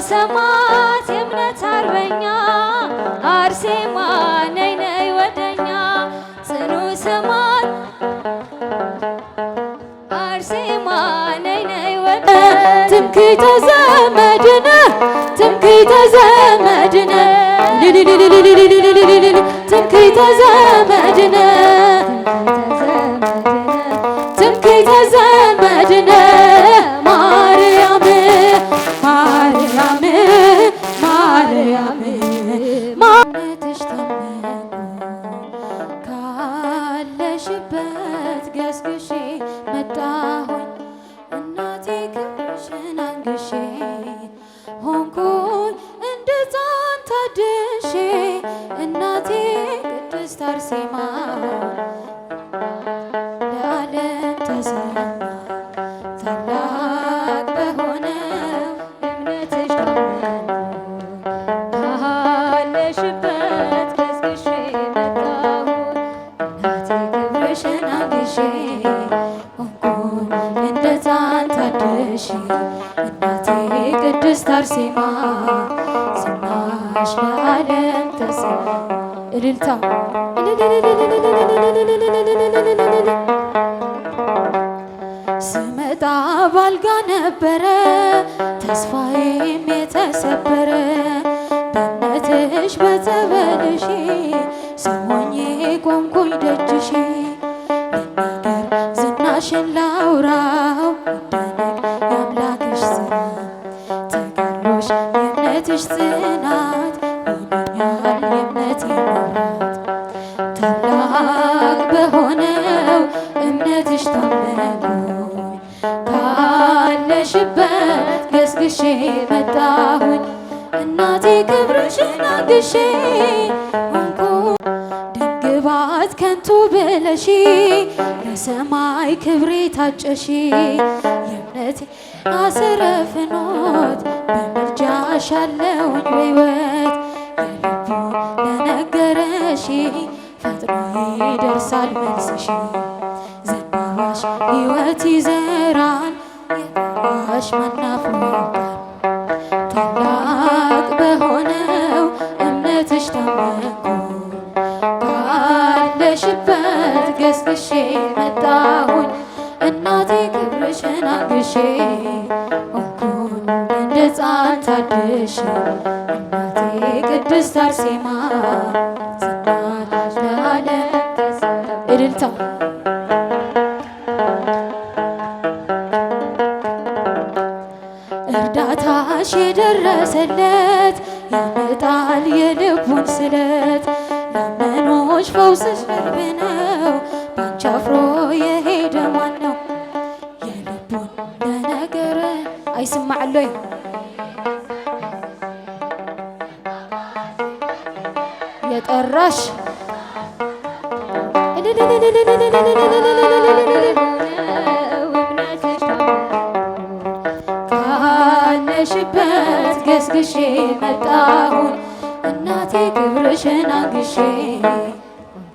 ሰማዕት የእምነት አርበኛ አርሴማ ነይ ነይ ወደኛ ጽኑ ሰማዕት አርሴማ ነይ ነይ ወደኛ ትምክህተ ዘመድነ ትምክህተ ዘመድነ ትምክህተ ዘመድነ ትምክህተ ዘመድነ ማርያም ማርያም ማርያም ማነትሽ ተመኑ ካለሽበት ገስግሼ መጣሁኝ እናቴ ክብርሽን አንግሼ ሆንኩኝ እንደ ሕፃን ታድሼ እናቴ ቅድስት አርሴማ ለዓለም ተሰማ ታላቅ በሆነው እምነትሽ ታመንኩ ካለሽበት ገስግሼ መጣሁ እናቴ ክብርሽን አንግሼ ሆንኩኝ እንደ ሕፃን ታድሼ እናቴ ቅድስት አርሴማ ዝናሽ ለዓለም ተሰማ እልልታ ስመጣ ባልጋ ነበረ ተስፋዬም የተሰበረ በእምነትሽ በጸበልሽ ሰው ሆኜ ቆምኩኝ ደጅሽ ልናገር ዝናሽን ላውራው ይደነቅ የአምላክሽ ስራ ተጋድሎሽ የእምነትሽ ጽናት ሆኖኛል የእምነቴ መብራት ታላቅ በሆነው እምነትሽ ታመንኩኝ ካለሽበት ገስግሼ መጣሁኝ እናቴ ክብርሽን አንግሼ ሆንኩኝ ደምግባት ከንቱ ብለሽ ለሰማይ ክብሬ ታጨሽ የእምነቴ አሰረ ፍኖት በምልጃሽ አለሁኝ በሕይወት የልቡ ለነገረሽ ፈጥኖ ይደርሳል መልስሽ ዝናሽ ሕይወት ይዘራል የጠራሽ ማናፍሮ ያውቃል ታላቅ በሆነው እምነትሽ ታመንኩኝ ካለሽበት ገስግሼ መጣሁኝ እናቴ ክብርሽን አንግሼ ሆንኩኝ እንደ ሕፃን ታድሼ እናቴ ቅድስት አርሴማ ዝናሽ ለዓለም ተሰማ እልልታ እርዳታሽ የደረሰለት ያመጣል የልቡን ስለት ላመኖች ፈውስሽ ቅርብ ነው ባንቺ አፍሮ የሄደ ማን ነው የልቡን ለነገረ አይስማዕሎይ የጠራሽ ካለሽበት ገስግሼ መጣሁኝ እናቴ ክብርሽን አንግሼ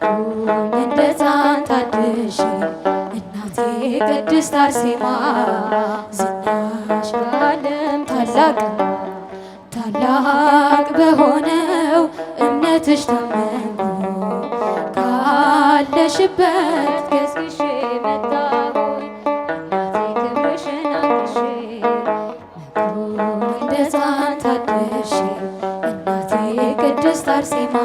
ሆንኩኝ እንደ ሕፃን ታድሼ እናቴ ቅድስት አርሴማ ዝናሽ ለዓለም ታላቅ ታላቅ በሆነው እምነትሽ ታመንኩኝ ካለሽበት ገስግሼ መጣሁኝ እናቴ ክብርሽን አንግሼ ሆንኩኝ እንደ ሕፃን ታድሼ እናቴ ቅድስት አርሴማ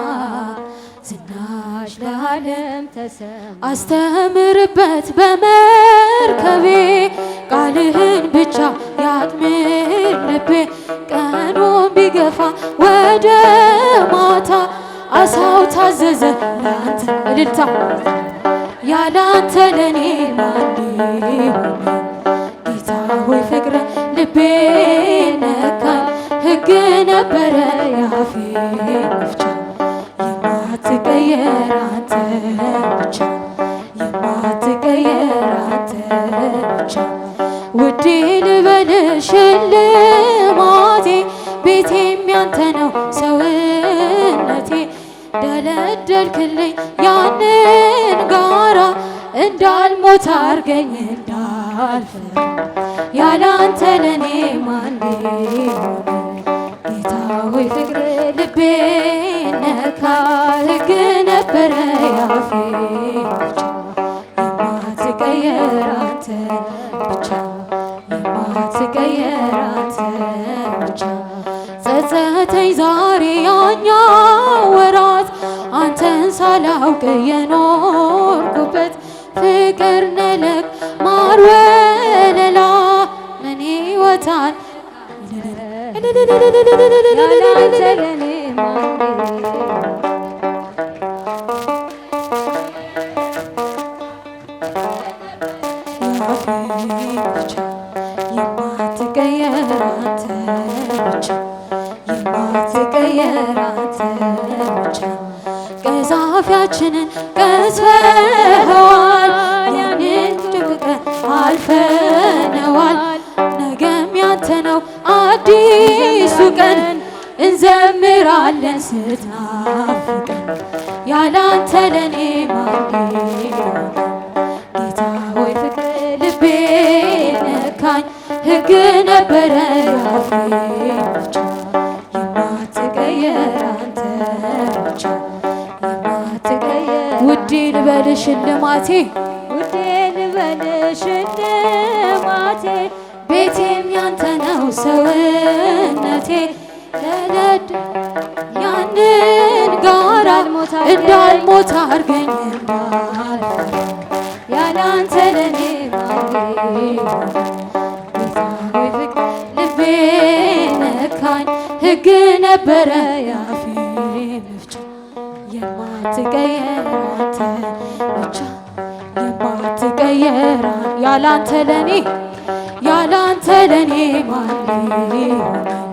ዝናሽ ለዓለም ተሰማ አስተምርበት በመርከቤ ቃልህን ብቻ ያጥምር ልቤ ቀኑን ቢገፋ ወደ ማታ አሳው ታዘዘ ላንተ እልልታ ያላንተ ለኔ ማን ሊሆን ጌታ ሆይ ፍቅር ልቤ ነካኝ ሕግ ነበረ ያፌ መፍቻ የማትቀየር አንተ ብቻ የማትቀየር አንተ ብቻ ውዴ ልበልሽ ሽልማቴ ቤቴም ያንተ ነው ሰውነቴ ደለደልክልኝ ያንን ጋራ እንዳልሞት አርገኝ እንዳልፈራ ያላንተ ለኔ ማን ሊሆን ሆይ ፍቅር ልቤ ነካ ሕግ ነበረ ያፌ ብቻ የማትቀየር አንተ ብቻ የማትቀየር አንተ ብቻ ጸጸተኝ ዛሬ ያኛው ወራት አንተን ሳላውቅ የኖርኩበት ፍቅር ነለክ ማር ወለላ ምን ይወታል ብቻ የማትቀየር አንተ ብቻ የማትቀየር አንተ ብቻ ቀዛፊያችንን ቀዝፈኸዋል ያንን ጭንቅ ቀን አልፈነዋል ነገም ያንተ ነው አዲሱ ቀን እንዘምራለን ስትናፍቀን ያላንተ ለኔ ማን ጌታ ሆይ ፍቅር ልቤ ነካኝ ሕግ ነበረ ያፌ ብቻ የማትቀየር አንተ ብቻ የማትቀየር ውዴ ልበልሽ ሽልማቴ ውዴ ልበልሽ ሽልማቴ ቤቴም ያንተ ነው ሰውነቴ ለለድ ያንን ጋራ እንዳልሞት አርገኝ ያላንተ ለኔ ጌታ ሆይ ፍቅር ልቤ ነካኝ ሕግ ነበረ ያፌ ብቻ የማትቀየር አንተ ብቻ የማትቀየር ያላንተ ለኔ ያላንተ ለኔ ማን ይሆናል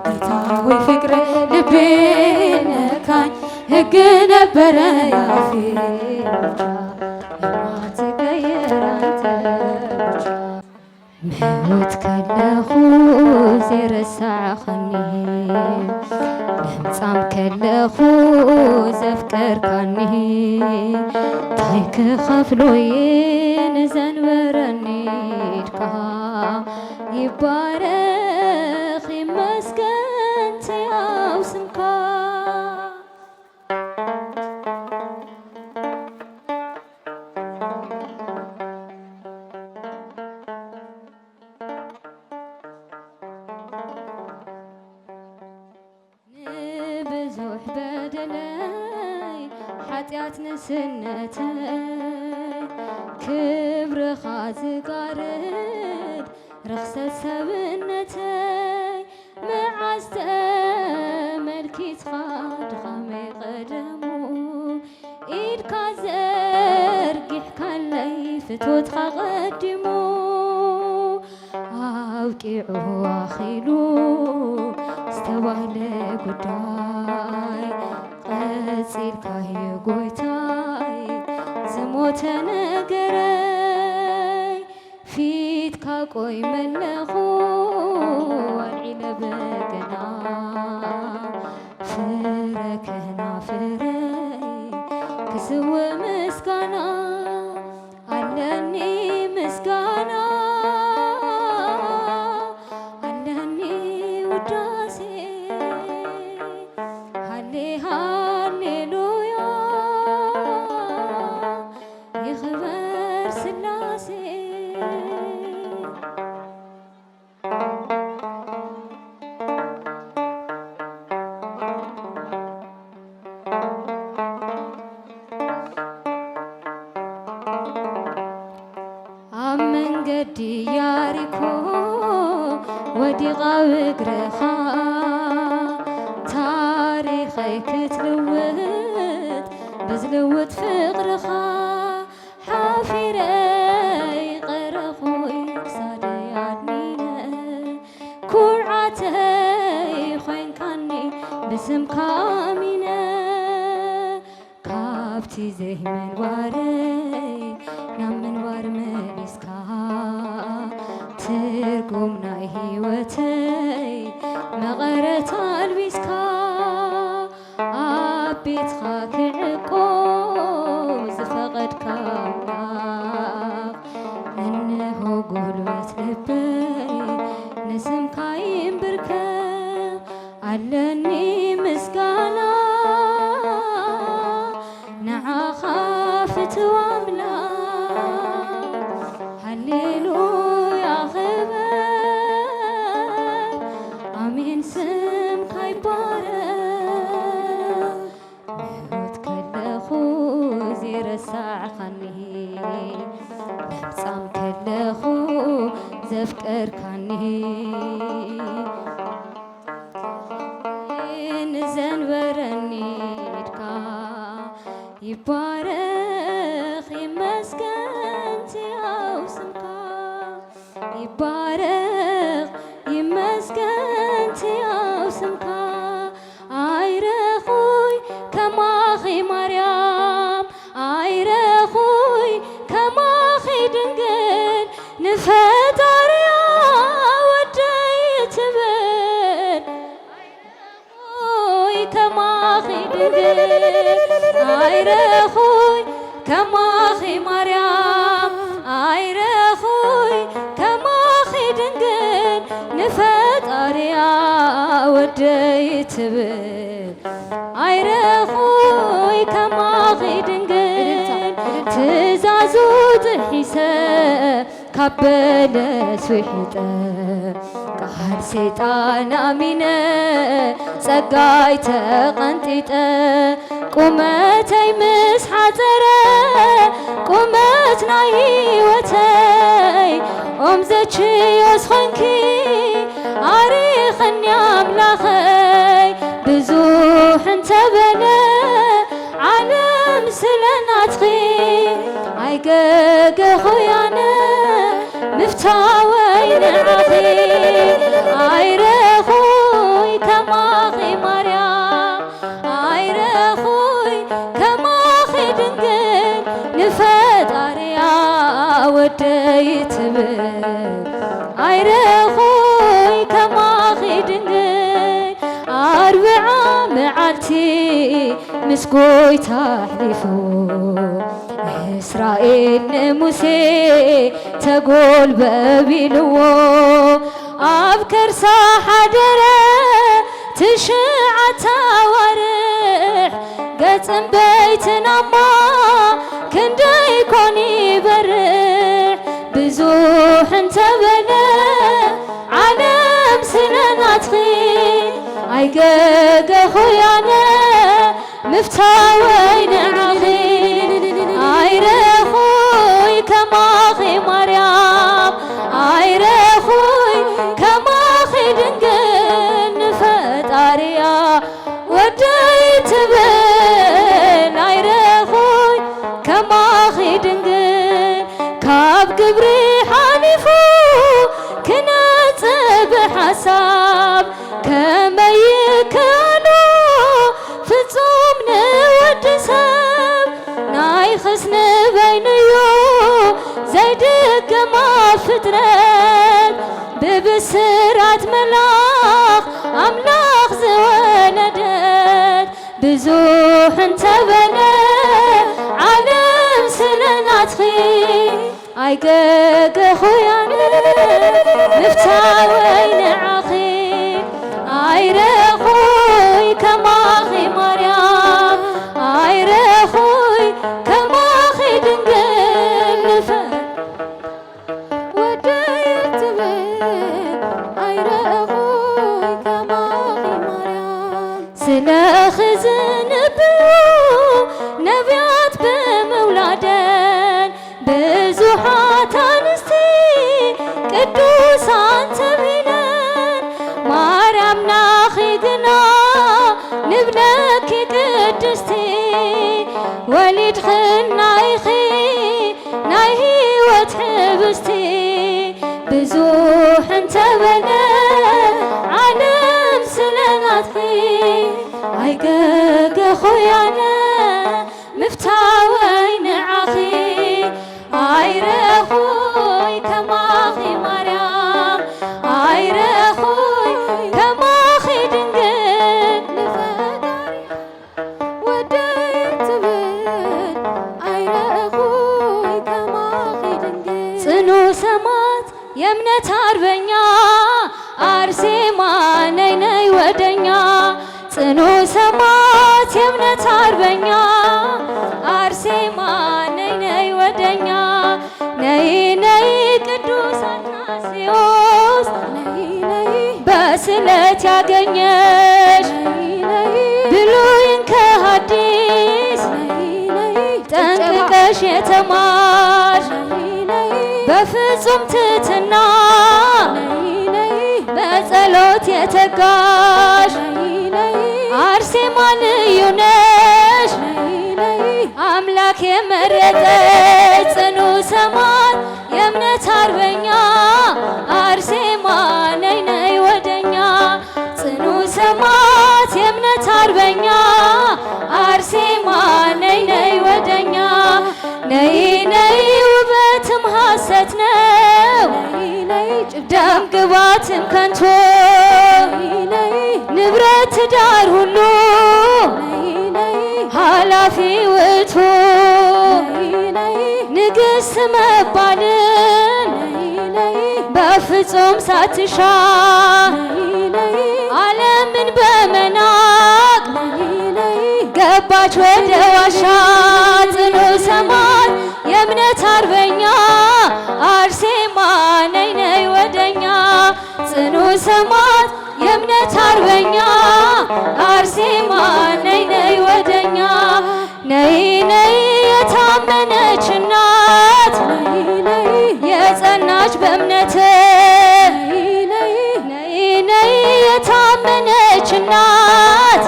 ጌታ ሆይ ፍቅር ልቤ ነካኝ ሕግ ነበረ ያፌ ብቻ የማትቀየር አንተ ብቻ ምሕረት ከለኹ ዘይረሳዕኸኒ ለምጻም ከለኹ ዘፍቀርካኒ ታይ ክኸፍሎየ ንዘንበረኒ ኢድካ ይባረኽ ይመስገን ሕያው ስምካ ንብዙሕ በደለይ ኃጢአት ንስነተይ ክብርኻ ዝጋርድ ርኽሰት ሰብነተይ መዓዝ ተመልኪትኻ ድኻመይ ቀደሙ ኢድካ ዘርጊሕካለይ ፍትወትኻ ቀዲሙ አውቂዑ አኺሉ ዝተባህለ ጉዳይ ቀፂልካዮ ጎይታይ ዝሞተ ነገረይ ፊትካ ቆይ መለኹ አልዒለ በገና ፍረ ከናፍረይ ክስወ ምስጋና አለኒ ምስጋና አለኒ ውዳሴ ሃሌ ሃሌሉያ ይኽበር ስላሴ ኣብ መንገዲ ያሪኮ ወዲቓ እግርኻ ታሪኸይ ክትልውጥ ብዝልውጥ ፍቕርኻ ሓፊረይ ቀረኹይ ክሳደይ ኣድኒነ ኩርዓተይ ኾይንካኒ ብስምካ ኣሚነ ካብቲ ዘይምንባረይ ናብ ምንባር መሊስካ ትርጉም ናይ ህይወተይ መቐረት ኣልቢስካ ኣብ ቤትኻ ክዕቆ ዝፈቐድካ ኣምላኽ እንሆ ጉልበት ልበይ ንስምካ ይንብርከ علني مسكانا نعخافت واملا هللويا خبر امين سم كيبارك موت كلخو زيرسعخني نمصام كلخو زفكركني نزنبرني دكا يبارك يمسكن تياوسمكا يبارك يمسكن تياوسمكا አይረኹይ ከማኺ ማርያም አይረኹይ ከማኺ ድንግል ንፈጣሪያ ወደይ ትብል አይረኹይ ከማኺ ድንግል አይረኹይ ከማኺ ማርያም አይረኹይ ከማኺ ድንግል ንፈጣሪያ ወደይ ትብል አይረኹይ ከማኺ ድንግል ትእዛዙ ጥሒሰ ካበለስ ውሕጠ ቃል ሰይጣን አሚነ ጸጋይ ተቐንጢጠ ቁመተይ ምስ ሓፀረ ቁመት ናይ ህይወተይ ኦም ዘችዮስ ኾንኪ አሪኸኒ አምላኸይ ብዙሕ እንተበለ ዓለም ስለናትኺ ኣይገገኹያነ ምፍታወይ ንዓኺ ኣይረኹይ ከማኺ ማርያም ኣይረኹይ ከማኺ ድንግል ንፈጣሪያ ወደይ ትብል ኣይረኹይ ከማኺ ድንግል ኣርብዓ መዓልቲ ምስ ጎይታ ኣሕሊፉ እስራኤል ንሙሴ ተጎልበቢልዎ ኣብ ከርሳ ሓደረ ትሽዓተ ኣዋርሕ ገጽን በይትናማ ክንደይ ኮን ይበርሕ ብዙሕ እንተበለ ዓለም ስለናትኺ ኣይገገኹያነ ምፍታወይ ንዓኺ ኣይረኹይ ከማኺ ማርያም ኣይረኹይ ከማኺ ድንግል ንፈጣሪያ ወደይ ትብል ኣይረኹይ ከማኺ ድንግል ካብ ግብሪ ሓሊፉ ክነጽእ ብሓሳብ ከመይ ይከኣሎ ፍጹም ንወዲ ሰብ ናይ ኽስኒ በይንዩ ዘይድገማ ፍጥረት ብብስራት መላኽ ኣምላኽ ዝወለደት ብዙሕ እንተበለ ዓለም ስለናትኺ ኣይገገኹያነ ምፍታወይ ንዓኺ ኣይረኹይ ከማኺ ማርያም ኣይረኹይ ከማኺ ድንግል ወደይ ትብል ኣይረኹይ ከማኺ ማርያም ስለኽዝንብዩ ነቢያት ብምውላደን ብዙሓት አንስቲ ቅዱሳን ተቢለን ማርያም ናኺ ግና ንብለኪ ቅድስቲ ወሊድኽና ኢኺ ናይ ህይወት ሕብስቲ ብዙሕ እንተበለ ዓለም ስለናትኺ ኣይገገኹያነ ምፍታወይ ንዓኺ ኣይረኹይ ከማኺ ማርያም ኣይረኹይ ከማኺ ድንግል ወደይ ትብል ኣይረኹይ ከማኺ ድንግል ጽኑ ሰማት የእምነት አርበኛ አርሴማ ነይ ነይ ወደኛ ጽኑ ሰማዕት የእምነት አርበኛ አርሴማ ነይ ነይ ወደኛ ነይ ነይ ቅዱስ አትናስዮስ ነይ ነይ በስለት ያገኘሽ ብሉይን ከሐዲስ ጠንቅቀሽ የተማርሽ በፍጹም ትሕትና በጸሎት የተጋሽ አርሴማ ልዩ ነሽ አምላክ የመረጠሽ ጽኑ ሰማዕት የእምነት አርበኛ አርሴማ ነይ ነይ ወደኛ ጽኑ ሰማዕት የእምነት አርበኛ አርሴማ ነይ ነይ ወደኛ ነይ ነይ ውበትም ሐሰት ነው ደም ግባትም ከንቱ ንብረት ትዳር ሁሉ ኃላፊ ውእቱ ንግሥት መባልን በፍጹም ሳትሻ ዓለምን በመናቅ ገባች ወደ ዋሻ ጽኑ ሰማዕት የእምነት አርበኛ አርሴማ ነይ ነይ ወደኛ ጽኑ ሰማዕት የእምነት አርበኛ አርሴማ ነይ ነይ ወደኛ ነይ ነይ የታመነች እናት የጸናች በእምነት ነይ ነይ የታመነች እናት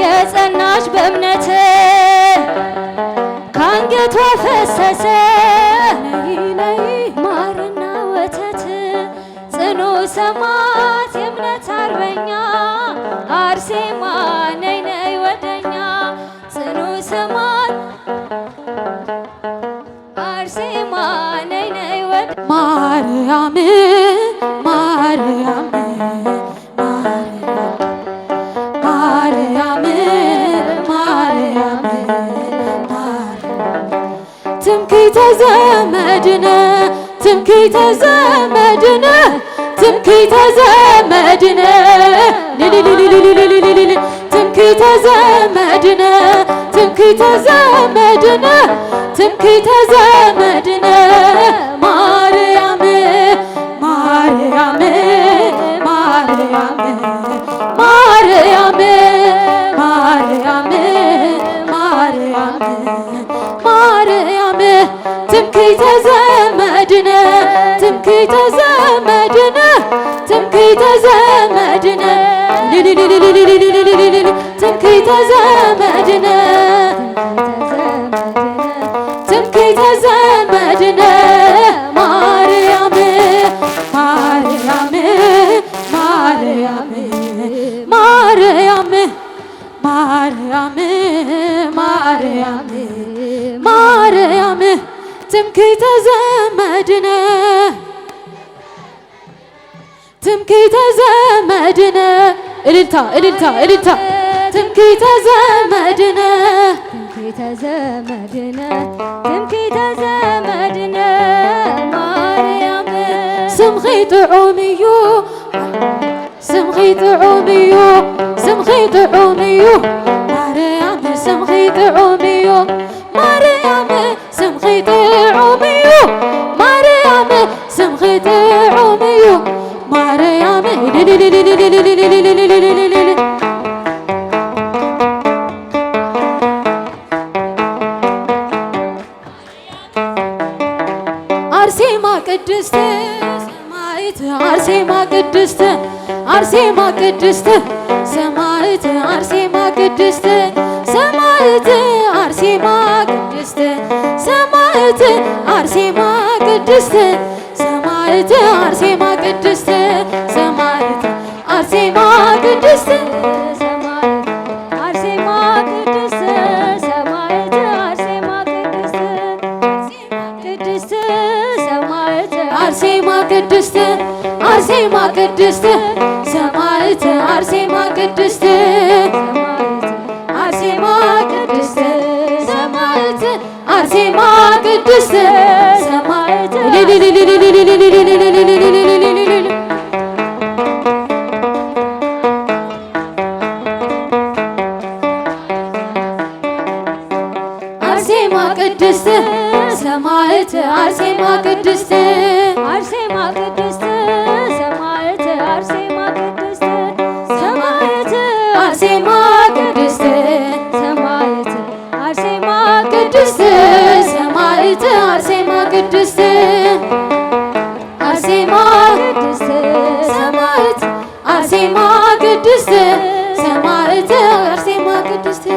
የጸናች በእምነት ከአንገቷ ፈሰሰ ማርና ወተት ጽኑ ሰማዕት የእምነት አርበኛ አርሴማ ነይ ነይ ወደኛ ጽኑ ሰማዕት አርሴማ ነይ ነይ ወደ ማርያም ማርያም ማርያም ማርያም ትምክህተ ዘመድነ ትምክህተ ዘመድነ ትምክህተ ዘመድነ ትምክህተ ዘመድነ ትምክህተ ዘመድነ ትምክህተ ዘመድነ ማርያም ማርያም ማርያም ማርያም ማርያም ማርያም ማርያም ትምክህተ ዘመድነ ትምክህተ ዘመድነ ትምክህተ ዘመድነ ትምክህተ ዘመድነ ትምክህተ ዘመድነ ማርያም ማርያም ማርያም ማርያም ማርያም ማርያም ማርያም ትምክህተ ዘመድነ ትምክህተ ዘመድነ እልልታ እልልታ እልልታ ትምክህተ ዘመድነ ትምክህተ ዘመድነ ትምክህተ ዘመድነ ማርያም ስምኺ ጥዑም እዩ ስምኺ ጥዑም እዩ ስምኺ ጥዑም እዩ ማርያም ስምኺ ጥዑም እዩ ማርያም ስምኺ ጥዑም እዩ ማርያም ስምኺ ጥዑም እዩ ማርያም አርሴማ ቅድስት ሰማዕት አርሴማ ቅድስት አርሴማ ቅድስት ሰማዕት አርሴማ ቅድስት ሰማዕት አርሴማ ቅድስት ሰማዕት አርሴማ ቅድስት ሰማዕት አርሴማ ቅድስት ሰማዕት አርሴማ ቅድስት ሰማዕት አርሴማ ቅድስት ሰማዕት አርሴማ ቅድስት ሰማዕት አርሴማ ቅድስት አርሴማ ቅድስት ሰማዕት አርሴማ ቅድስት አርሴማ ቅድስት ሰማዕት አርሴማ ቅድስት ሰማዕት ቅድስት ሰማዕት አርሴማ ቅድስት አርሴማ ቅድስት ሰማዕት አርሴማ ቅድስት ሰማዕት አርሴማ ቅድስት ሰማዕት አርሴማ ቅድስት ሰማዕት አርሴማ ቅድስት አርሴማ ቅድስት ሰማዕት አርሴማ ቅድስት ሰማዕት አርሴማ ቅድስት